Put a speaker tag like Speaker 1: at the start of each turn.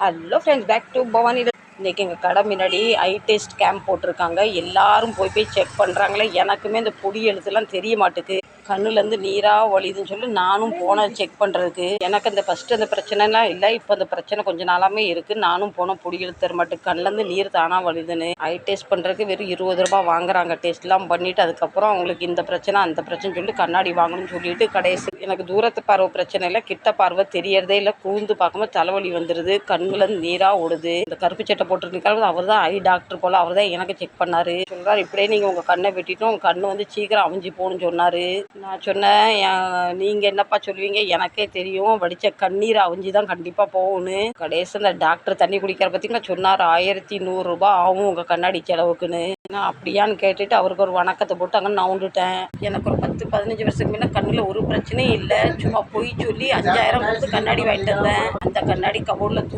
Speaker 1: Hello friends, back to Bhavani. இன்றைக்கி எங்கள் கடை முன்னாடி ஐ டெஸ்ட் கேம்ப் போட்டிருக்காங்க. எல்லாரும் போய் செக் பண்ணுறாங்களே. எனக்குமே இந்த பொடி எழுத்துலாம் தெரிய மாட்டுக்கு. கண்ணுலேருந்து நீராக வலிதுன்னு சொல்லி நானும் போனேன் செக் பண்ணுறதுக்கு. எனக்கு அந்த ஃபஸ்ட்டு அந்த பிரச்சனைலாம் இல்லை. இப்போ அந்த பிரச்சனை கொஞ்சம் நாளாமே இருக்குது. நானும் போனேன், பொடி எழுத்து தர மாட்டுக்கு கண்ணுலேருந்து நீர் தானாக வலிதுன்னு. ஐ டெஸ்ட் பண்ணுறதுக்கு வெறும் 20 ரூபா வாங்குறாங்க. டெஸ்ட்லாம் பண்ணிவிட்டு அதுக்கப்புறம் அவங்களுக்கு இந்த பிரச்சனை அந்த பிரச்சனை சொல்லி கண்ணாடி வாங்கணும்னு சொல்லிட்டு கடைசி எனக்கு தூரத்து பார்வை பிரச்சனை இல்லை, கிட்ட பார்வை தெரியறதே இல்லை. கூர்ந்து பார்க்கும்போது தலைவலி வந்துடுது, கண்ணுலேருந்து நீராக ஓடுது. இந்த கருப்பு சட்டை போட்டிருக்காரு, அவர் தான் ஐ டாக்டர் போல். அவர் தான் எனக்கு செக் பண்ணார். சொல்கிறார், இப்படியே நீங்கள் உங்கள் கண்ணை வெட்டிட்டோம், உங்கள் கண்ணு வந்து சீக்கிரம் அவிஞ்சு போகணும்னு சொன்னார். நான் சொன்னேன், நீங்கள் என்னப்பா சொல்லுவீங்க, எனக்கே தெரியும், வடித்த கண்ணீர் அவிஞ்சு தான் கண்டிப்பாக போகணும். கடைசி அந்த டாக்டர் தண்ணி குடிக்கிற பற்றிங்களா சொன்னார், 1100 ரூபா ஆகும் உங்கள் கண்ணாடி செலவுக்குன்னு. நான் அப்படியான்னு கேட்டுட்டு அவருக்கு ஒரு வணக்கத்தை போட்டு அங்கே நவுண்டுட்டேன். எனக்கு ஒரு 10-15 வருஷத்துக்கு முன்னே கண்ணில் ஒரு பிரச்சனையும் இல்லை. சும்மா பொய் சொல்லி 5000 கொடுத்து கண்ணாடி வாங்கிட்டு வந்தேன். அந்த கண்ணாடி கபோர்டில்